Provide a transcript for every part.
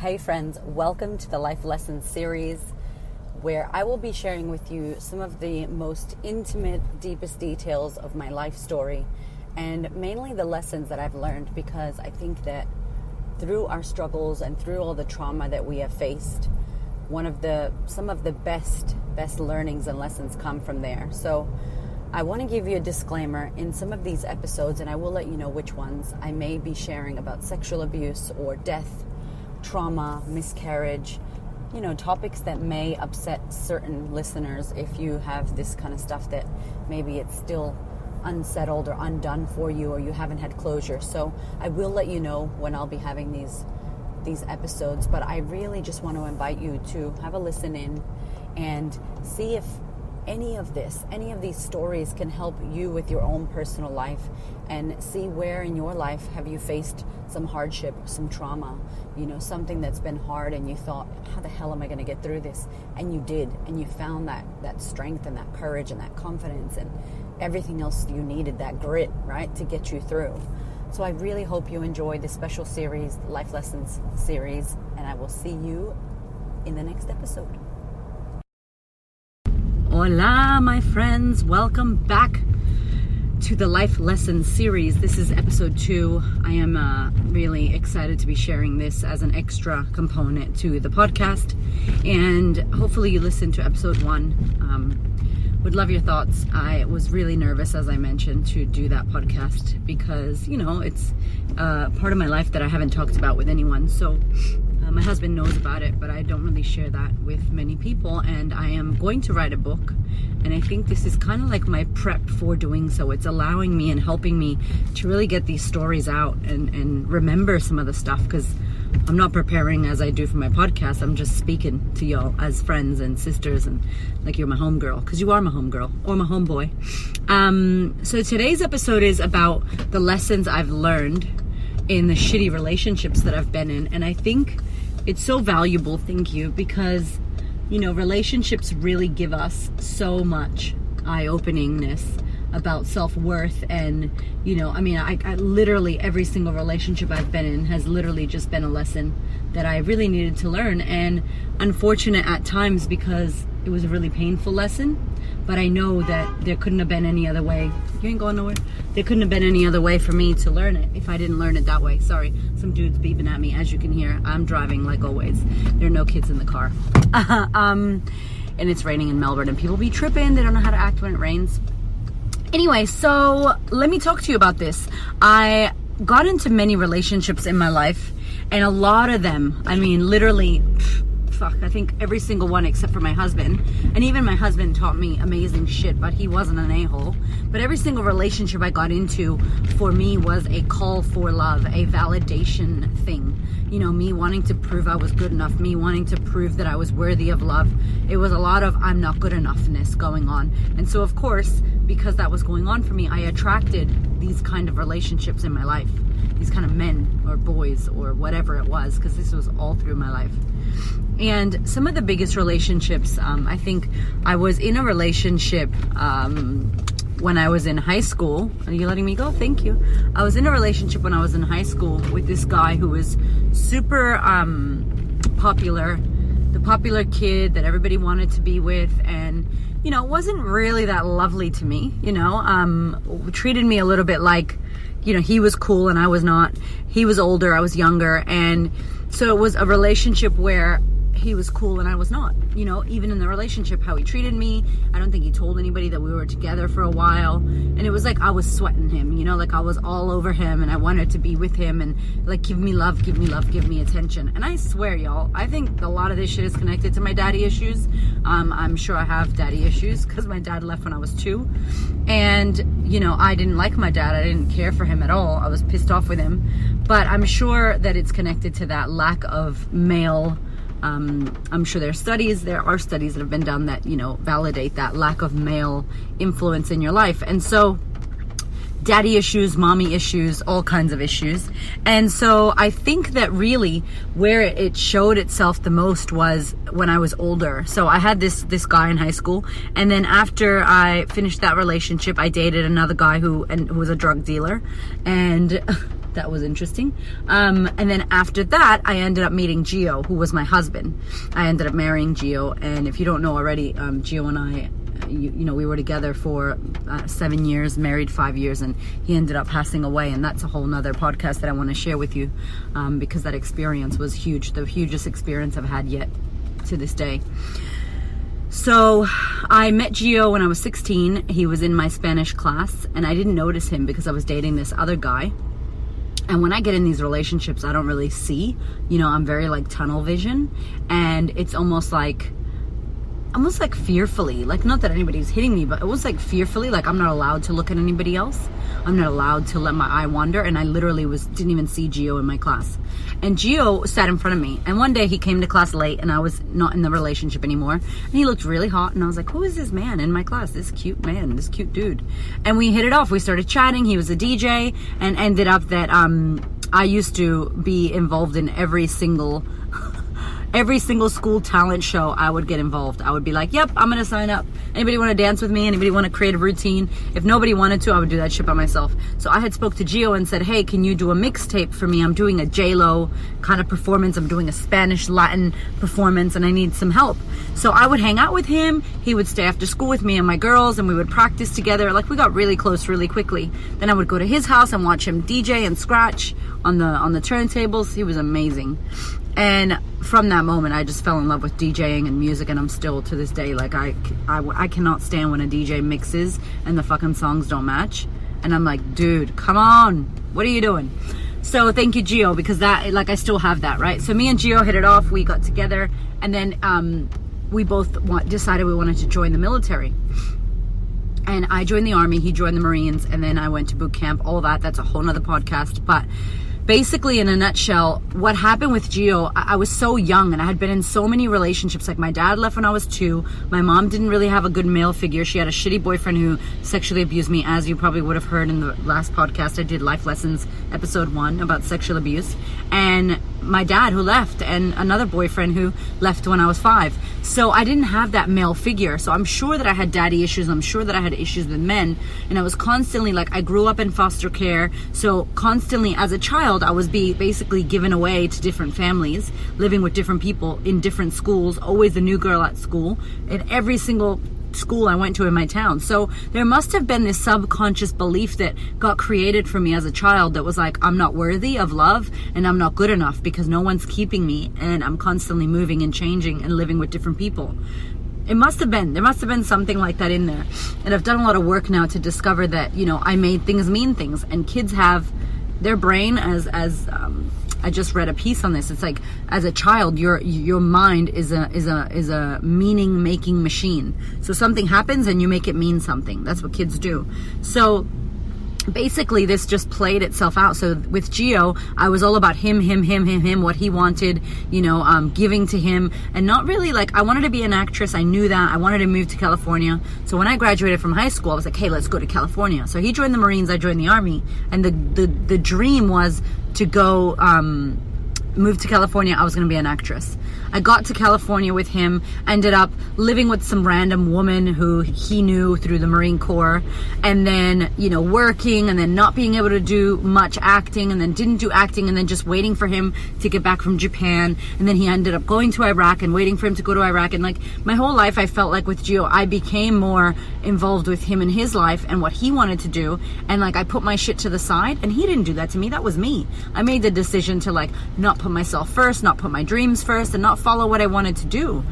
Hey friends, welcome to the Life Lessons series, where I will be sharing with you some of the most intimate, deepest details of my life story, and mainly the lessons that I've learned, because I think that through our struggles and through all the trauma that we have faced, some of the best learnings and lessons come from there. So I want to give you a disclaimer in some of these episodes, and I will let you know which ones. I may be sharing about sexual abuse or death, trauma, miscarriage, topics that may upset certain listeners if you have this kind of stuff that maybe it's still unsettled or undone for you, or you haven't had closure. So I will let you know when I'll be having these episodes, but I really just want to invite you to have a listen in and see if any of these stories can help you with your own personal life, and see where in your life have you faced some hardship, some trauma, something that's been hard, and you thought, how the hell am I going to get through this? And you did, and you found that strength and that courage and that confidence and everything else you needed, that grit, right, to get you through. So I really hope you enjoy this special series, Life Lessons series, and I will see you in the next episode. Hola, my friends. Welcome back to the Life Lessons series. This is episode 2. I am really excited to be sharing this as an extra component to the podcast. And hopefully you listened to episode 1. Would love your thoughts. I was really nervous, as I mentioned, to do that podcast because, it's part of my life that I haven't talked about with anyone. So my husband knows about it, but I don't really share that with many people. And I am going to write a book, and I think this is kind of like my prep for doing so. It's allowing me and helping me to really get these stories out and remember some of the stuff, because I'm not preparing as I do for my podcast. I'm just speaking to y'all as friends and sisters, and like you're my homegirl, because you are my homegirl or my homeboy. So today's episode is about the lessons I've learned in the shitty relationships that I've been in. And I think it's so valuable, thank you, because, relationships really give us so much eye-openingness about self-worth. And, I literally, every single relationship I've been in has literally just been a lesson that I really needed to learn. And unfortunate at times, because it was a really painful lesson, but I know that there couldn't have been any other way. You ain't going nowhere. There couldn't have been any other way for me to learn it if I didn't learn it that way. Sorry, some dude's beeping at me. As you can hear, I'm driving like always. There are no kids in the car. And it's raining in Melbourne, and people be tripping. They don't know how to act when it rains. Anyway, so let me talk to you about this. I got into many relationships in my life, and a lot of them, literally, I think every single one except for my husband. And even my husband taught me amazing shit, but he wasn't an a-hole. But every single relationship I got into for me was a call for love, a validation thing. Me wanting to prove I was good enough, me wanting to prove that I was worthy of love. It was a lot of I'm not good enoughness going on. And so, of course, because that was going on for me, I attracted these kind of relationships in my life. These kind of men or boys or whatever it was, because this was all through my life. And some of the biggest relationships, I think I was in a relationship when I was in high school. Are you letting me go? Thank you. I was in a relationship when I was in high school with this guy who was super popular, the popular kid that everybody wanted to be with, and wasn't really that lovely to me. Treated me a little bit like, he was cool and I was not. He was older, I was younger, and so it was a relationship where he was cool and I was not. Even in the relationship, how he treated me, I don't think he told anybody that we were together for a while. And it was like I was sweating him, like I was all over him, and I wanted to be with him and like, give me love, give me attention. And I swear, y'all, I think a lot of this shit is connected to my daddy issues. I'm sure I have daddy issues because my dad left when I was 2. And, I didn't like my dad. I didn't care for him at all. I was pissed off with him. But I'm sure that it's connected to that lack of male. I'm sure there are studies that have been done that, validate that lack of male influence in your life. And so daddy issues, mommy issues, all kinds of issues. And so I think that really where it showed itself the most was when I was older. So I had this guy in high school, and then after I finished that relationship, I dated another guy who was a drug dealer, and that was interesting. And then after that, I ended up meeting Gio, who was my husband. I ended up marrying Gio, and if you don't know already, Gio and I, we were together for 7 years, married 5 years, and he ended up passing away. And that's a whole nother podcast that I want to share with you, because that experience was huge, the hugest experience I've had yet to this day. So I met Gio when I was 16. He was in my Spanish class, and I didn't notice him because I was dating this other guy. And when I get in these relationships, I don't really see, I'm very like tunnel vision, and it's almost like fearfully, like, not that anybody's hitting me, but it was like fearfully, like I'm not allowed to look at anybody else. I'm not allowed to let my eye wander. And I literally didn't even see Gio in my class. And Gio sat in front of me. And one day he came to class late, and I was not in the relationship anymore. And he looked really hot. And I was like, who is this man in my class? This cute man, this cute dude. And we hit it off. We started chatting. He was a DJ, and ended up that I used to be involved in every single school talent show. I would get involved. I would be like, yep, I'm going to sign up. Anybody want to dance with me? Anybody want to create a routine? If nobody wanted to, I would do that shit by myself. So I had spoke to Gio and said, hey, can you do a mixtape for me? I'm doing a J-Lo kind of performance. I'm doing a Spanish Latin performance, and I need some help. So I would hang out with him. He would stay after school with me and my girls, and we would practice together. Like, we got really close really quickly. Then I would go to his house and watch him DJ and scratch on the turntables. He was amazing. And from that moment, I just fell in love with DJing and music, and I'm still to this day, like, I cannot stand when a DJ mixes and the fucking songs don't match. And I'm like, dude, come on, what are you doing? So thank you, Gio, because that, like, I still have that, right? So me and Gio hit it off, we got together, and then we both decided we wanted to join the military. And I joined the Army, he joined the Marines, and then I went to boot camp, all that. That's a whole nother podcast, but basically, in a nutshell, what happened with Gio, I was so young, and I had been in so many relationships. Like, my dad left when I was 2. My mom didn't really have a good male figure. She had a shitty boyfriend who sexually abused me, as you probably would have heard in the last podcast I did, Life Lessons, episode 1, about sexual abuse. And my dad, who left, and another boyfriend who left when I was 5. So I didn't have that male figure. So I'm sure that I had daddy issues. I'm sure that I had issues with men. And I was constantly, like, I grew up in foster care. So constantly, as a child, I was basically given away to different families, living with different people in different schools, always the new girl at school, in every single school I went to in my town. So there must have been this subconscious belief that got created for me as a child that was like, I'm not worthy of love, and I'm not good enough because no one's keeping me, and I'm constantly moving and changing and living with different people. There must have been something like that in there. And I've done a lot of work now to discover that, I made things mean things, and kids have their brain as I just read a piece on this. It's like, as a child, your mind is a meaning making machine. So something happens and you make it mean something. That's what kids do. So basically, this just played itself out. So with Gio, I was all about him, what he wanted, giving to him, and not really like, I wanted to be an actress. I knew that. I wanted to move to California. So when I graduated from high school, I was like, hey, let's go to California. So he joined the Marines, I joined the Army, and the dream was to go move to California. I was going to be an actress. I got to California with him, ended up living with some random woman who he knew through the Marine Corps, and then, working, and then not being able to do much acting, and then didn't do acting, and then just waiting for him to get back from Japan. And then he ended up going to Iraq and waiting for him to go to Iraq. And like, my whole life, I felt like with Gio, I became more involved with him in his life and what he wanted to do. And like, I put my shit to the side, and he didn't do that to me. That was me. I made the decision to like, not put myself first, not put my dreams first, and not follow what I wanted to do.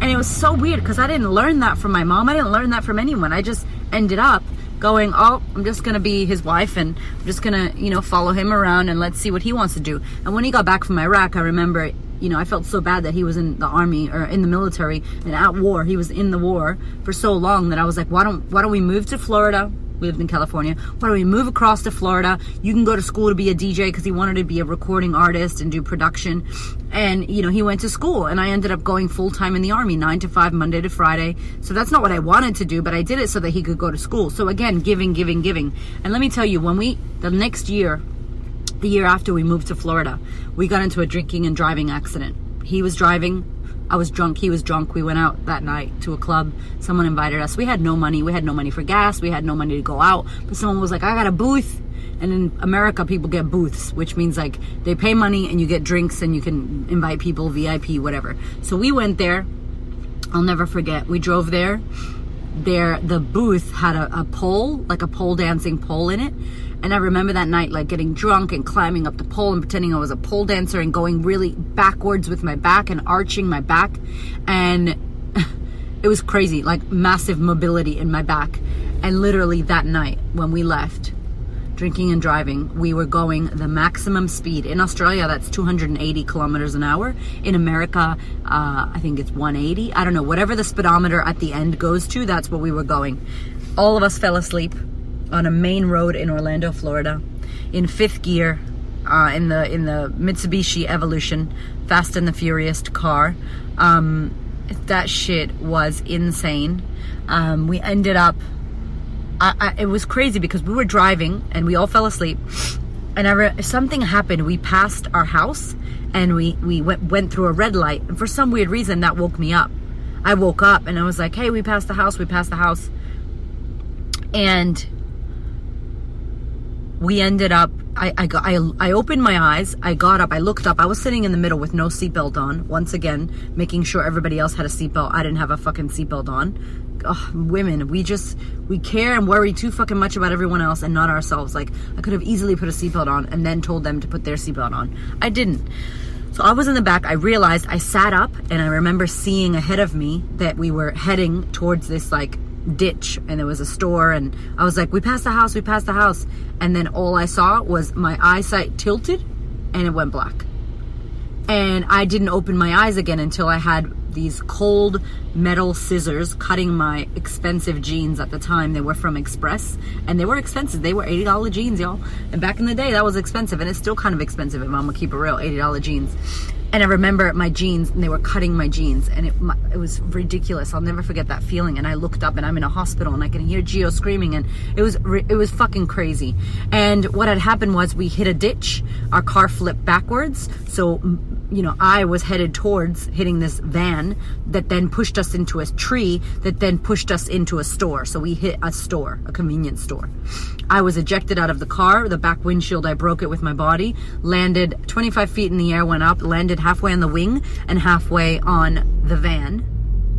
And it was so weird because I didn't learn that from my mom. I didn't learn that from anyone. I just ended up going, oh, I'm just going to be his wife, and I'm just going to, follow him around, and let's see what he wants to do. And when he got back from Iraq, I remember, I felt so bad that he was in the army or in the military and at war. He was in the war for so long that I was like, why don't we move to Florida? We lived in California. Why don't we move across to Florida? You can go to school to be a DJ, because he wanted to be a recording artist and do production. And, he went to school, and I ended up going full-time in the Army, 9 to 5, Monday to Friday. So that's not what I wanted to do, but I did it so that he could go to school. So again, giving. And let me tell you, the next year, the year after we moved to Florida, we got into a drinking and driving accident. He was driving. I was drunk. He was drunk. We went out that night to a club. Someone invited us. We had no money. We had no money for gas. We had no money to go out. But someone was like, I got a booth. And in America, people get booths, which means like they pay money and you get drinks and you can invite people, VIP, whatever. So we went there. I'll never forget. We drove there. The booth had a pole, like a pole dancing pole in it. And I remember that night like getting drunk and climbing up the pole and pretending I was a pole dancer and going really backwards with my back and arching my back. And it was crazy, like massive mobility in my back. And literally that night when we left, drinking and driving, we were going the maximum speed. In Australia, that's 280 kilometers an hour. In America, I think it's 180. I don't know, whatever the speedometer at the end goes to, that's what we were going. All of us fell asleep on a main road in Orlando, Florida, in 5th gear, in the Mitsubishi Evolution, Fast and the Furious car. That shit was insane. We ended up, it was crazy because we were driving and we all fell asleep, and something happened. We passed our house and we went through a red light, and for some weird reason that woke me up. I woke up and I was like, hey, we passed the house. And we ended up, I opened my eyes, I got up, I looked up, I was sitting in the middle with no seatbelt on, once again, making sure everybody else had a seatbelt. I didn't have a fucking seatbelt on. Ugh, women, we care and worry too fucking much about everyone else and not ourselves. Like, I could have easily put a seatbelt on and then told them to put their seatbelt on. I didn't. So I was in the back, I realized, I sat up, and I remember seeing ahead of me that we were heading towards this like ditch, and there was a store, and I was like, we passed the house. And then all I saw was my eyesight tilted and it went black, and I didn't open my eyes again until I had these cold metal scissors cutting my expensive jeans. At the time, they were from Express, and they were expensive. They were $80 jeans, y'all, and back in the day that was expensive, and it's still kind of expensive if I'm gonna keep it real. $80 jeans. And I remember my jeans, and they were cutting my jeans, and it was ridiculous. I'll never forget that feeling. And I looked up, and I'm in a hospital, and I can hear Gio screaming, and it was fucking crazy. And what had happened was we hit a ditch. Our car flipped backwards, so I was headed towards hitting this van that then pushed us into a tree that then pushed us into a store. So we hit a store, a convenience store. I was ejected out of the car. The back windshield, I broke it with my body, landed 25 feet in the air, went up, landed halfway on the wing and halfway on the van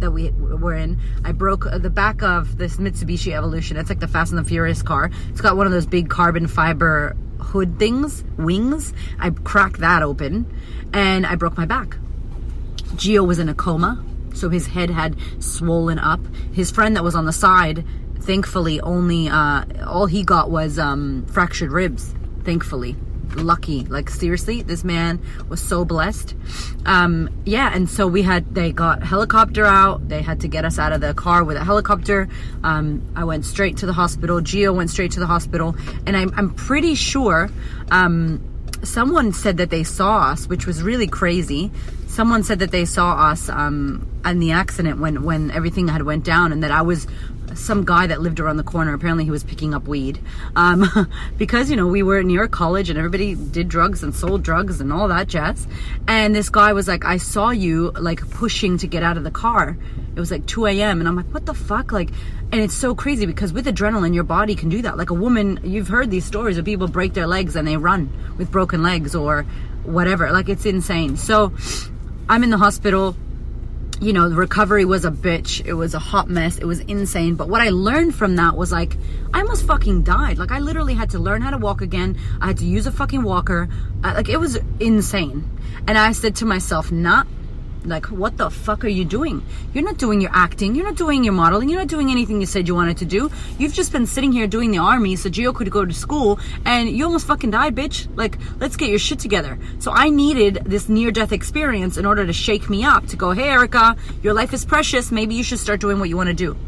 that we were in. I broke the back of this Mitsubishi Evolution. It's like the Fast and the Furious car. It's got one of those big carbon fiber hood things, wings. I cracked that open and I broke my back. Gio was in a coma, so his head had swollen up. His friend that was on the side, thankfully, only all he got was fractured ribs. Thankfully, lucky. Like, seriously, this man was so blessed. And so they got helicopter out. They had to get us out of the car with a helicopter. I went straight to the hospital. Gio went straight to the hospital, and I'm pretty sure someone said that they saw us, which was really crazy. Someone said that they saw us in the accident when everything had went down, and that I was some guy that lived around the corner. Apparently he was picking up weed, because we were near a college and everybody did drugs and sold drugs and all that jazz. And this guy was like, I saw you like pushing to get out of the car. It was like 2 a.m. and I'm like, what the fuck? Like, and it's so crazy because with adrenaline, your body can do that. Like a woman, you've heard these stories of people break their legs and they run with broken legs or whatever. Like, it's insane. So I'm in the hospital. The recovery was a bitch. It was a hot mess. It was insane. But what I learned from that was like, I almost fucking died. Like, I literally had to learn how to walk again. I had to use a fucking walker. It was insane. And I said to myself, nah, like, what the fuck are you doing? You're not doing your acting. You're not doing your modeling. You're not doing anything you said you wanted to do. You've just been sitting here doing the army so Gio could go to school, and you almost fucking died, bitch. Like, let's get your shit together. So I needed this near-death experience in order to shake me up, to go, hey, Erica, your life is precious. Maybe you should start doing what you want to do.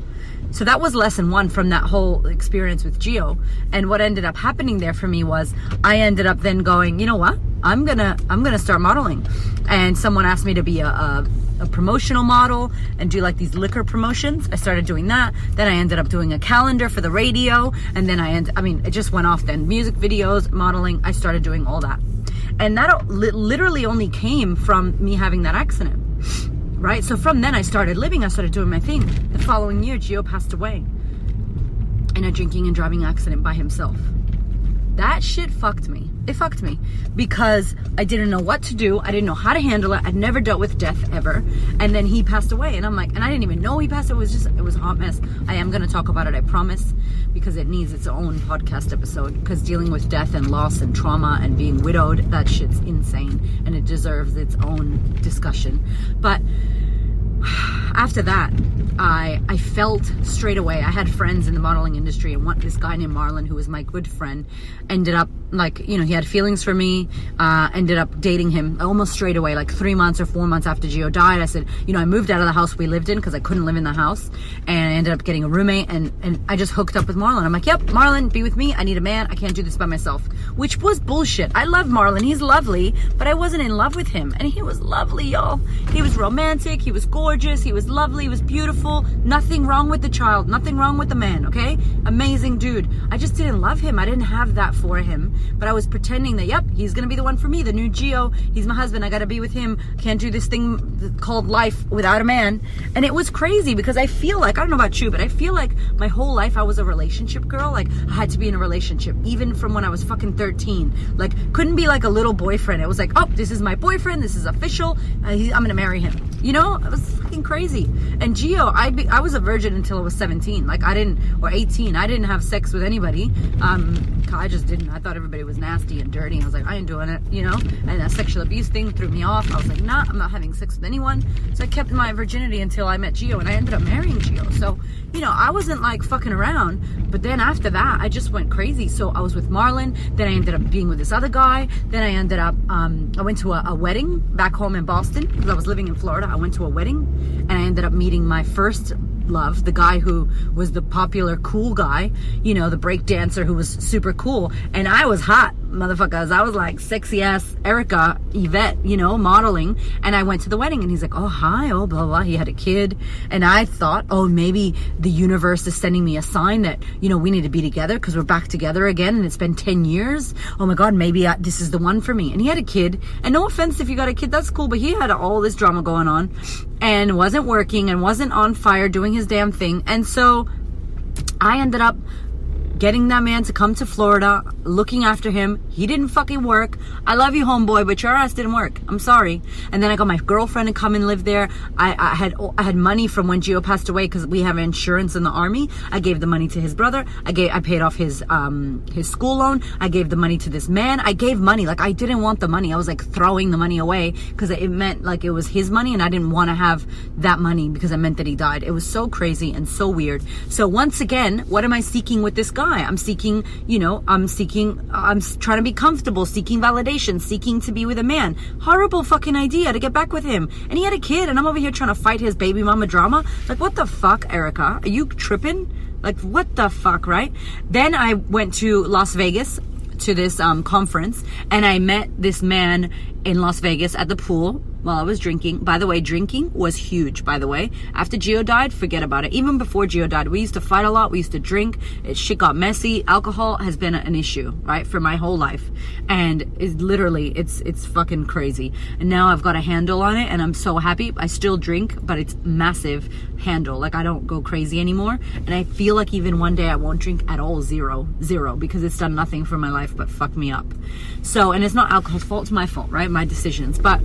So that was lesson one from that whole experience with Gio. And what ended up happening there for me was I ended up then going, you know what? I'm gonna start modeling. And someone asked me to be a promotional model and do like these liquor promotions. I started doing that. Then I ended up doing a calendar for the radio. And then it just went off then. Music videos, modeling. I started doing all that. And that literally only came from me having that accident. Right? So from then I started living, I started doing my thing. The following year, Gio passed away in a drinking and driving accident by himself. That shit fucked me. It fucked me because I didn't know what to do. I didn't know how to handle it. I'd never dealt with death ever. And then he passed away, and I'm like, and I didn't even know he passed. It was a hot mess. I am going to talk about it, I promise, because it needs its own podcast episode, because dealing with death and loss and trauma and being widowed, that shit's insane, and it deserves its own discussion. But after that, I felt straight away. I had friends in the modeling industry, and this guy named Marlon, who was my good friend, ended up, like, you know, he had feelings for me, ended up dating him almost straight away, like 3 months or 4 months after Gio died. I said, you know, I moved out of the house we lived in because I couldn't live in the house, and I ended up getting a roommate, and I just hooked up with Marlon. I'm like, yep, Marlon, be with me. I need a man. I can't do this by myself, which was bullshit. I love Marlon. He's lovely, but I wasn't in love with him, and he was lovely, y'all. He was romantic. He was gorgeous. He was lovely. He was beautiful. Nothing wrong with the child. Nothing wrong with the man, okay? Amazing dude. I just didn't love him. I didn't have that for him. But I was pretending that, yep, he's going to be the one for me. The new Gio. He's my husband. I got to be with him. Can't do this thing called life without a man. And it was crazy because I feel like, I don't know about you, but I feel like my whole life I was a relationship girl. Like, I had to be in a relationship, even from when I was fucking 13. Like, couldn't be like a little boyfriend. It was like, oh, this is my boyfriend. This is official. I'm going to marry him. You know, it was fucking crazy. And Gio, I was a virgin until I was 17. Like, or 18. I didn't have sex with anybody. I just didn't. I thought everybody was nasty and dirty. I was like, I ain't doing it, you know? And that sexual abuse thing threw me off. I was like, nah, I'm not having sex with anyone. So I kept my virginity until I met Gio, and I ended up marrying Gio. So, you know, I wasn't like fucking around. But then after that, I just went crazy. So I was with Marlon. Then I ended up being with this other guy. Then I ended up, I went to a wedding back home in Boston because I was living in Florida. I went to a wedding, and I ended up meeting my first love, the guy who was the popular cool guy, you know, the break dancer who was super cool. And I was hot, motherfuckers. I was like sexy ass Erica Yvette, you know, modeling. And I went to the wedding, and he's like, oh, hi, oh, blah, blah. He had a kid. And I thought, oh, maybe the universe is sending me a sign that, you know, we need to be together because we're back together again, and it's been 10 years. Oh my God, maybe this is the one for me. And he had a kid. And no offense if you got a kid, that's cool. But he had all this drama going on and wasn't working and wasn't on fire doing his damn thing. And so I ended up getting that man to come to Florida, looking after him. He didn't fucking work. I love you, homeboy, but your ass didn't work. I'm sorry. And then I got my girlfriend to come and live there. I had money from when Gio passed away because we have insurance in the army. I gave the money to his brother. I paid off his school loan. I gave the money to this man. I gave money. Like, I didn't want the money. I was like throwing the money away because it meant like it was his money, and I didn't want to have that money because it meant that he died. It was so crazy and so weird. So once again, what am I seeking with this guy? I'm seeking, you know, I'm trying to be comfortable, seeking validation, seeking to be with a man. Horrible fucking idea to get back with him. And he had a kid, and I'm over here trying to fight his baby mama drama. Like, what the fuck, Erica? Are you tripping? Like, what the fuck, right? Then I went to Las Vegas to this conference, and I met this man in Las Vegas at the pool while I was drinking. By the way, drinking was huge, by the way. After Gio died, forget about it. Even before Gio died, we used to fight a lot. We used to drink. Shit got messy. Alcohol has been an issue, right, for my whole life. And it's fucking crazy. And now I've got a handle on it, and I'm so happy. I still drink, but it's massive handle. Like, I don't go crazy anymore. And I feel like even one day I won't drink at all, zero, because it's done nothing for my life but fuck me up. So, and it's not alcohol's fault, it's my fault, right? My decisions. But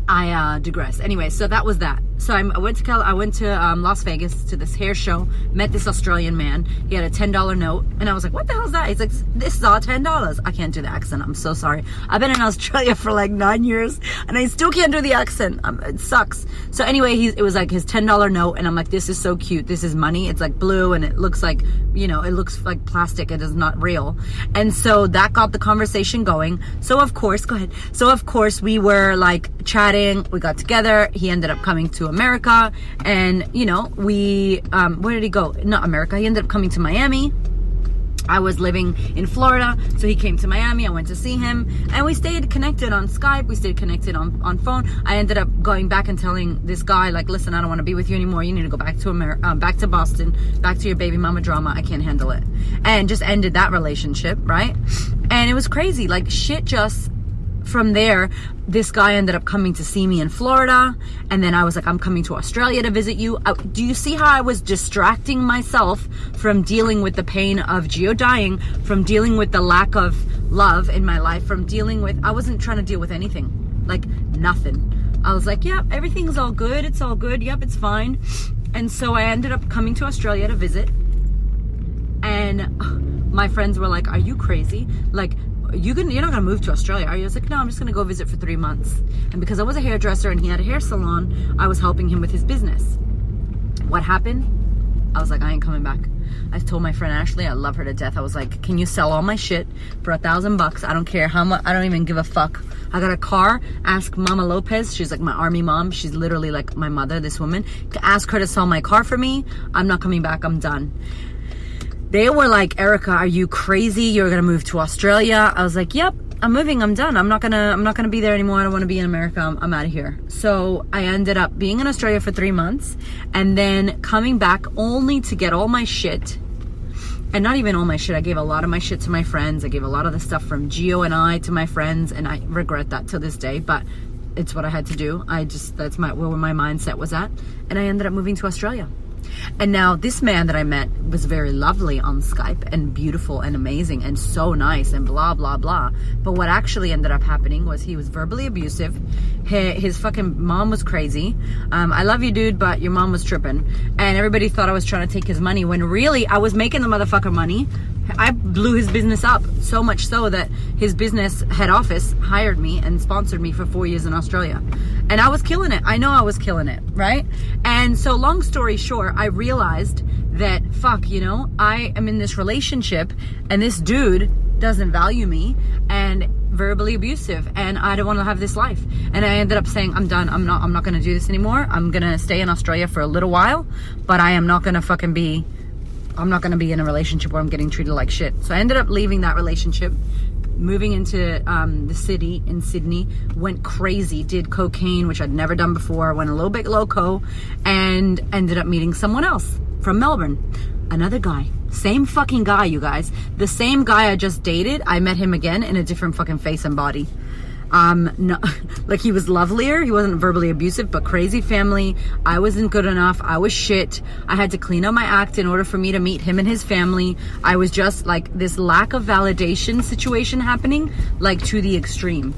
I digress. Anyway, so that was that. So I went to Las Vegas to this hair show, met this Australian man. He had a $10 note, and I was like, what the hell is that? He's like, this is all $10. I can't do the accent. I'm so sorry. I've been in Australia for like 9 years, and I still can't do the accent. It sucks. So anyway, it was like his $10 note, and I'm like, this is so cute. This is money. It's like blue, and it looks like, you know, it looks like plastic. It is not real. And so that got the conversation going. So of course, go ahead. So of course, we were like chatting. We got together. He ended up coming to America, and you know, we where did he go? Not America. He ended up coming to Miami. I was living in Florida, so he came to Miami. I went to see him, and we stayed connected on Skype. We stayed connected on phone. I ended up going back and telling this guy, like, listen, I don't want to be with you anymore. You need to go back to back to Boston, back to your baby mama drama. I can't handle it. And just ended that relationship, right? And it was crazy. Like, shit just from there, this guy ended up coming to see me in Florida. And then I was like, I'm coming to Australia to visit you. Do you see how I was distracting myself from dealing with the pain of Gio dying, from dealing with the lack of love in my life, from dealing with, I wasn't trying to deal with anything, like nothing. I was like, yeah, everything's all good. It's all good. Yep, it's fine. And so I ended up coming to Australia to visit. And my friends were like, are you crazy? Like, you're not going to move to Australia, are you? I was like, no, I'm just going to go visit for 3 months. And because I was a hairdresser and he had a hair salon, I was helping him with his business. What happened? I was like, I ain't coming back. I told my friend Ashley, I love her to death. I was like, can you sell all my shit for $1,000? I don't care how much. I don't even give a fuck. I got a car. Ask Mama Lopez. She's like my army mom. She's literally like my mother, this woman. Ask her to sell my car for me. I'm not coming back. I'm done. They were like, Erica, are you crazy? You're going to move to Australia? I was like, yep, I'm moving. I'm done. I'm not going to be there anymore. I don't want to be in America. I'm out of here. So I ended up being in Australia for 3 months and then coming back only to get all my shit. And not even all my shit. I gave a lot of my shit to my friends. I gave a lot of the stuff from Gio and I to my friends. And I regret that to this day, but it's what I had to do. That's where my mindset was at. And I ended up moving to Australia. And now this man that I met was very lovely on Skype and beautiful and amazing and so nice and blah, blah, blah. But what actually ended up happening was he was verbally abusive. His fucking mom was crazy. I love you, dude, but your mom was tripping. And everybody thought I was trying to take his money when really I was making the motherfucker money. I blew his business up so much so that his business head office hired me and sponsored me for 4 years in Australia. And I was killing it. I know I was killing it, right? And so long story short, I realized that, fuck, I am in this relationship and this dude doesn't value me and verbally abusive and I don't want to have this life. And I ended up saying, I'm done. I'm not going to do this anymore. I'm going to stay in Australia for a little while, but I am not going to I'm not going to be in a relationship where I'm getting treated like shit. So I ended up leaving that relationship, moving into the city in Sydney, went crazy, did cocaine, which I'd never done before, went a little bit loco, and ended up meeting someone else from Melbourne. Another guy. Same fucking guy, you guys. The same guy I just dated, I met him again in a different fucking face and body. No, like he was lovelier. He wasn't verbally abusive, but crazy family. I wasn't good enough. I was shit. I had to clean up my act in order for me to meet him and his family. I was just like this lack of validation situation happening, like to the extreme.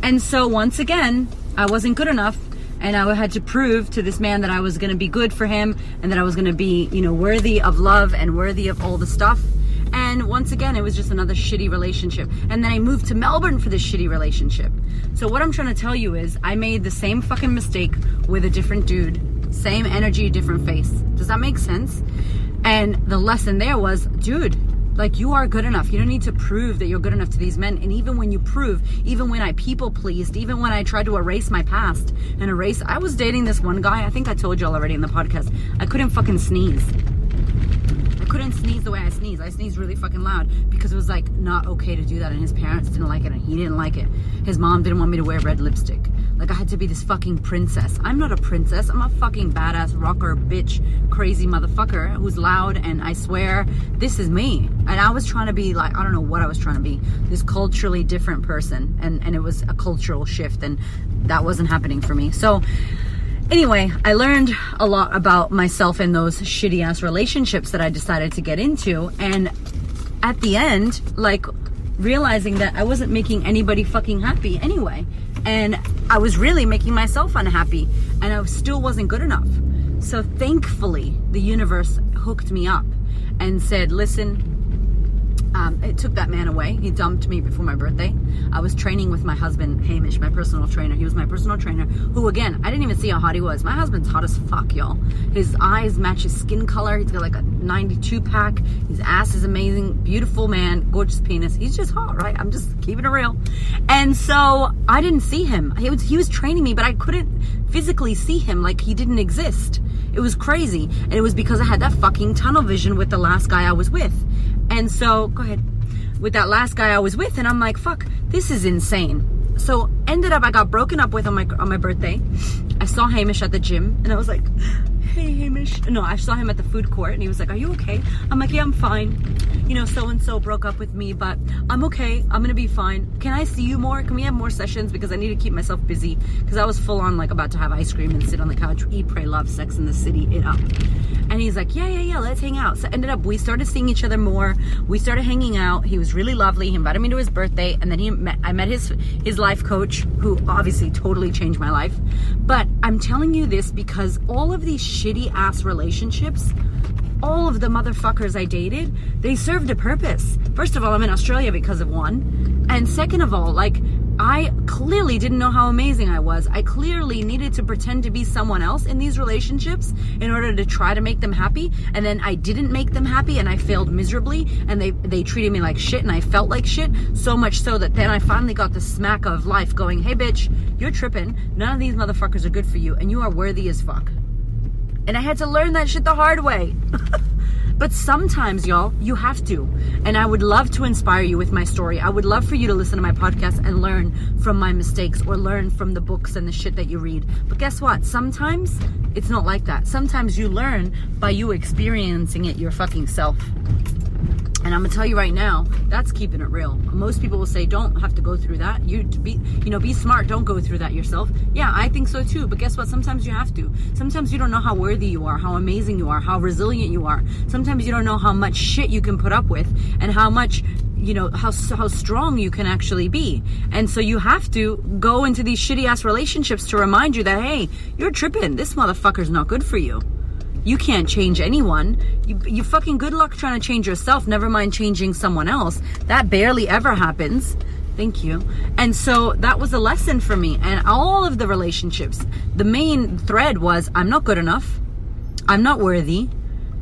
And so once again, I wasn't good enough. And I had to prove to this man that I was going to be good for him and that I was going to be, worthy of love and worthy of all the stuff. And once again, it was just another shitty relationship. And then I moved to Melbourne for this shitty relationship. So what I'm trying to tell you is I made the same fucking mistake with a different dude. Same energy, different face. Does that make sense? And the lesson there was, dude, like you are good enough. You don't need to prove that you're good enough to these men. And even when you prove, even when I people pleased, even when I tried to erase my past and I was dating this one guy. I think I told you all already in the podcast. I couldn't fucking sneeze. I couldn't sneeze the way I sneeze. I sneezed really fucking loud because it was like not okay to do that, and his parents didn't like it and he didn't like it. His mom didn't want me to wear red lipstick. Like I had to be this fucking princess. I'm not a princess. I'm a fucking badass rocker bitch crazy motherfucker who's loud, and I swear this is me. And I was trying to be like, I don't know what I was trying to be, this culturally different person, and it was a cultural shift, and that wasn't happening for me. So anyway, I learned a lot about myself in those shitty ass relationships that I decided to get into. And at the end, like realizing that I wasn't making anybody fucking happy anyway. And I was really making myself unhappy, and I still wasn't good enough. So thankfully, the universe hooked me up and said, listen, it took that man away. He dumped me before my birthday. I was training with my husband, Hamish, my personal trainer. He was my personal trainer, who, again, I didn't even see how hot he was. My husband's hot as fuck, y'all. His eyes match his skin color. He's got like a 92 pack. His ass is amazing. Beautiful man. Gorgeous penis. He's just hot, right? I'm just keeping it real. And so I didn't see him. He was training me, but I couldn't physically see him, like he didn't exist. It was crazy. And it was because I had that fucking tunnel vision with the last guy I was with. And so, go ahead. With that last guy I was with, and I'm like, fuck, this is insane. So ended up, I got broken up with on my birthday. I saw Hamish at the gym, and I was like, hey, Hamish. No, I saw him at the food court, and he was like, are you okay? I'm like, yeah, I'm fine. so-and-so broke up with me, but I'm okay. I'm going to be fine. Can I see you more? Can we have more sessions? Because I need to keep myself busy. Because I was full on like about to have ice cream and sit on the couch, eat, pray, love, Sex in the City, it up. And he's like, yeah, let's hang out. So ended up, we started seeing each other more. We started hanging out. He was really lovely. He invited me to his birthday. And then I met his life coach, who obviously totally changed my life. But I'm telling you this because all of these shitty ass relationships, all of the motherfuckers I dated, they served a purpose. First of all, I'm in Australia because of one. And second of all, like, I clearly didn't know how amazing I was. I clearly needed to pretend to be someone else in these relationships in order to try to make them happy. And then I didn't make them happy and I failed miserably. And they treated me like shit and I felt like shit. So much so that then I finally got the smack of life going, hey bitch, you're tripping. None of these motherfuckers are good for you and you are worthy as fuck. And I had to learn that shit the hard way. But sometimes, y'all, you have to. And I would love to inspire you with my story. I would love for you to listen to my podcast and learn from my mistakes or learn from the books and the shit that you read. But guess what? Sometimes it's not like that. Sometimes you learn by you experiencing it your fucking self. And I'm gonna tell you right now, that's keeping it real. Most people will say, don't have to go through that. Be smart, don't go through that yourself. Yeah, I think so too, but guess what? Sometimes you have to. Sometimes you don't know how worthy you are, how amazing you are, how resilient you are. Sometimes you don't know how much shit you can put up with and how much, how strong you can actually be. And so you have to go into these shitty ass relationships to remind you that, hey, you're tripping. This motherfucker's not good for you. You can't change anyone. You fucking good luck trying to change yourself, never mind changing someone else. That barely ever happens. Thank you. And so that was a lesson for me. And all of the relationships, the main thread was, I'm not good enough. I'm not worthy.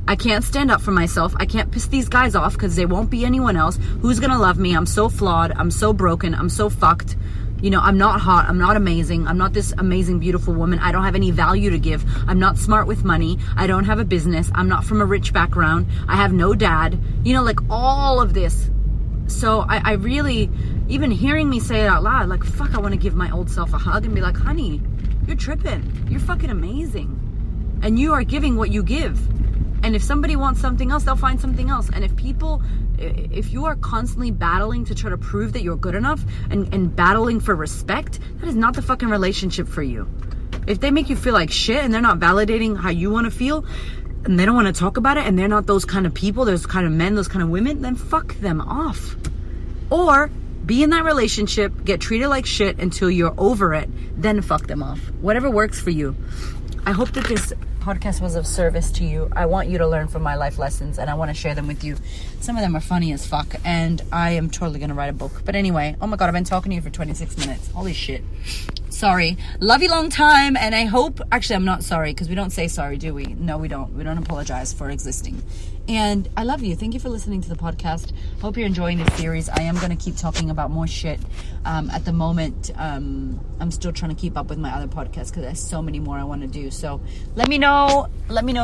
I can't stand up for myself. I can't piss these guys off because there won't be anyone else. Who's going to love me? I'm so flawed. I'm so broken. I'm so fucked. I'm not hot. I'm not amazing. I'm not this amazing, beautiful woman. I don't have any value to give. I'm not smart with money. I don't have a business. I'm not from a rich background. I have no dad. Like all of this. So I really, even hearing me say it out loud, like, fuck, I want to give my old self a hug and be like, honey, you're tripping. You're fucking amazing. And you are giving what you give. And if somebody wants something else, they'll find something else. And if you are constantly battling to try to prove that you're good enough and battling for respect, that is not the fucking relationship for you. If they make you feel like shit and they're not validating how you want to feel and they don't want to talk about it and they're not those kind of people, those kind of men, those kind of women, then fuck them off. Or be in that relationship, get treated like shit until you're over it, then fuck them off. Whatever works for you. I hope that this podcast was of service to you. I want you to learn from my life lessons and I want to share them with you. Some of them are funny as fuck and I am totally going to write a book. But anyway, oh my God, I've been talking to you for 26 minutes. Holy shit. Sorry. Love you long time. And I hope, actually, I'm not sorry because we don't say sorry, do we? No, we don't. We don't apologize for existing. And I love you. Thank you for listening to the podcast. Hope you're enjoying this series. I am going to keep talking about more shit. At the moment, I'm still trying to keep up with my other podcasts because there's so many more I want to do. So let me know.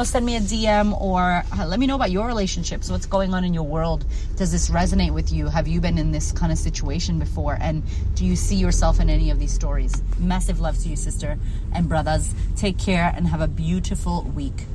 Send me a DM or let me know about your relationships. What's going on in your world? Does this resonate with you? Have you been in this kind of situation before? And do you see yourself in any of these stories? Massive love to you, sister and brothers. Take care and have a beautiful week.